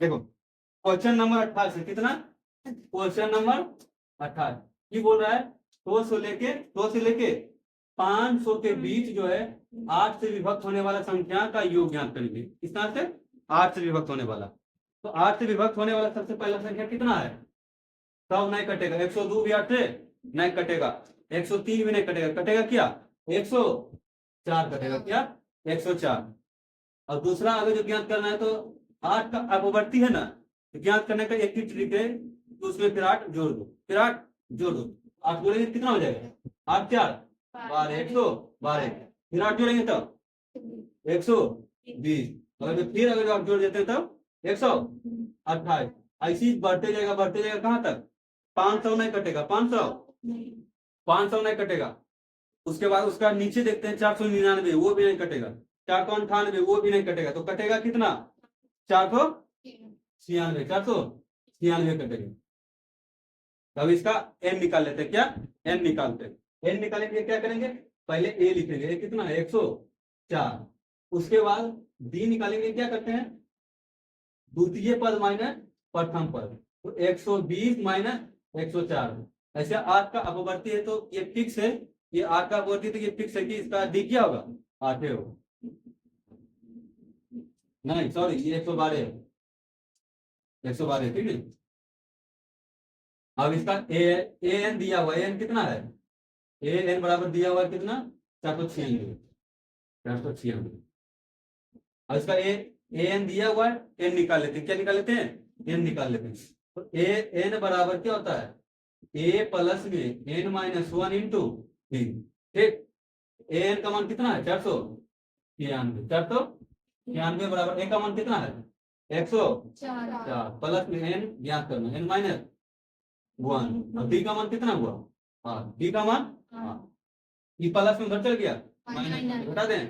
देखो question number 28 है, कितना क्वेश्चन नंबर 28 ये बोल रहा है 200 से लेके 500 के बीच जो है 8 से विभक्त होने वाला संख्या का योग ज्ञात करेंगे। किस तरह से 8 से विभक्त होने वाला, तो 8 से विभक्त होने वाला सबसे पहला संख्या कितना है, सब नहीं कटेगा, 102 भी 8 से नहीं कटेगा, 103 भी नहीं कटेगा, कटेगा क्या 104 कटेगा, क्या 104। और दूसरा अगर जो ज्ञात करना है तो 8 का अपवर्ती है ना, तो ज्ञात करने का एक ही ट्रिक है, तो उसमें फिर 8 जोड़ दो, फिर 8 जोड़ दो, 8 जोड़ेंगे कितना हो जाएगा 8 4 12 112, फिर 8 जोड़ेंगे तब 120, अगर आप जोड़ देते हैं तब 128, ऐसी बढ़ते जाएगा कहां तक 500 नहीं कटेगा, 500 नहीं कटेगा। उसके बाद उसका नीचे देखते हैं 499, वो भी नहीं कटेगा, 498 वो भी नहीं कटेगा, तो कटेगा कितना 496 कटेगा। तब इसका एन निकाल लेते हैं, क्या एन निकालते हैं, एन निकालेंगे क्या करेंगे, पहले ए लिखेंगे, ए कितना है 104, उसके बाद डी निकालेंगे, क्या करते हैं द्वितीय पद माइनस प्रथम पद, तो 120 माइनस 104, ऐसे 8 का अपवर्ती है तो ये फिक्स है, ये 8 का अपवर्ती तो ये फिक्स है कि इसका डी क्या होगा 8 होगा, नहीं सॉरी ये 112 है, 112 ठीक है। अब इसका ए एन दिया हुआ, एन कितना है, ए एन बराबर दिया हुआ कितना 496, अब इसका ए एन दिया हुआ है, एन निकाल लेते हैं, क्या निकाल लेते हैं एन निकाल लेते हैं, तो ए एन बराबर क्या होता है ए प्लस में एन माइनस 1 इंटू बी, ठीक, ए एन का मान कितना है 493 बराबर ए का मान कितना है 104 प्लस में एन ज्ञात करना, एन माइनस 1 और डी का मान कितना हुआ, हाँ डी का मान, हाँ ये प्लस में उधर चल गया माइनस, घटा दें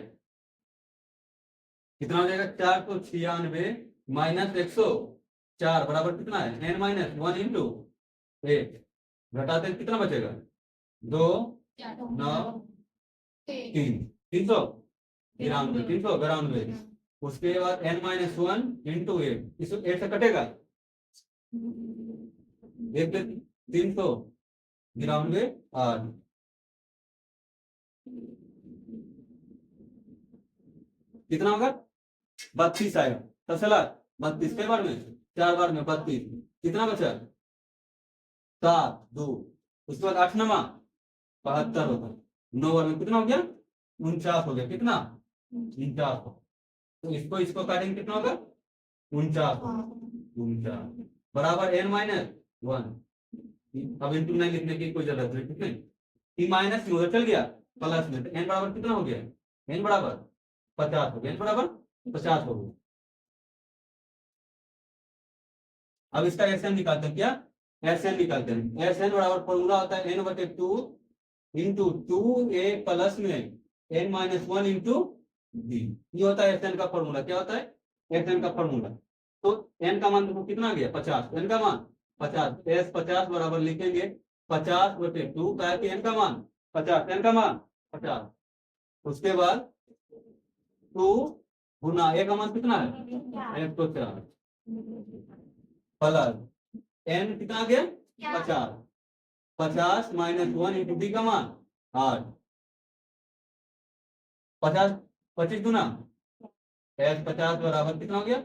कितना हो जाएगा 496 माइनस 104 बराबर कितना है एन माइनस 1 इंटू 8, घटाते कितना बचेगा 2 9 3 392, उसके बाद एन माइनस 1 इंटू 8, इस 8 से कटेगा 392 8, कितना होगा 32 आएगा, तो चला 32 के बार में 4 बार में 32, कितना बचा 7 2, उसके बाद 8 नमा 72 होता, 9 बार में कितना हो गया 49 हो गया, कितना 49, तो इसको काटेंगे कितना होगा 49 बराबर एन माइनस 1, अब इंटू नहीं लिखने की कोई जरूरत नहीं, ठीक है, ई माइनस उधर चल गया प्लस में, तो एन बराबर कितना हो गया एन बराबर 50 हो गया, एन बराबर 50 हो गया। अब इसका एस एन निकालते हैं, क्या एस एन निकालते हैं, एस एन बराबर फॉर्मूला होता है n/2 इंटू 2a प्लस में n माइनस 1 इंटू बी, ये होता है एस एन का फॉर्मूला, क्या होता है एस एन का फॉर्मूला, तो n का मान देखो कितना आ गया 50, n का मान 50, एस 50 बराबर लिखेंगे 50/2 का है n का मान 50, n का मान 50, उसके बाद 2 गुना ए का मान कितना है 104 प्लस एन कितना आ गया 50, 50 माइनस 1 इंटू डी का मान 8, 50 25 गुना एस 50 बराबर कितना हो गया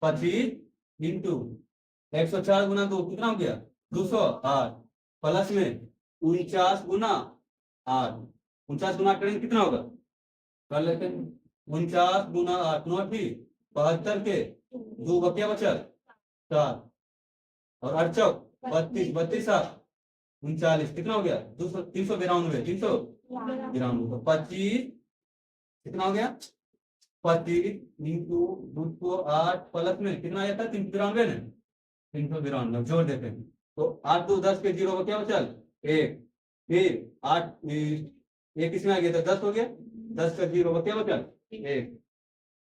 25 इंटू 104 गुना 2 कितना हो गया 208 प्लस में 49 गुना 8, 49 गुना करेंगे कितना होगा, कर लेते हैं 49 गुना 8 9 72 के 2 बचा 4 और 8 चौक 32 32 7 39, कितना हो गया 392, तो 25 कितना हो गया 25 इंटू 208 प्लस में कितना आया था 392 ने 392 जोड़ देते हैं, तो 8 2 10 के 0 क्या बचल 1, फिर 8 1 किसमें आ गया तो 10 हो गया, 10 का 0 क्या बचल 1,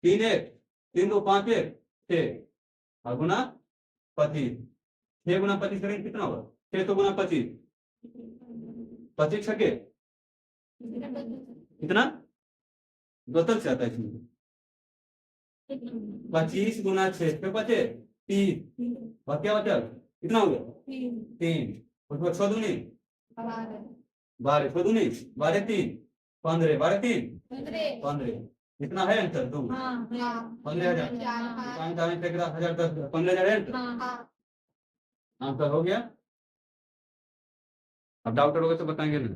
3 1 3 2 5 1 6 और गुना 25, 6 गुना 25 करेंगे कितना होगा 6 गुना 25 25 छके कितना 72 से आता है इसमें, 25 गुना 6 पे बचे 3 और क्या बचा, कितना हो गया 3, उसके बाद 6 दूनी 12, 6 दूनी 12 3 15, 12 3 15, कितना है आंसर 2, 15,000, 15,000 आंसर हो गया। अब डाउट होगा तो बताएंगे ना।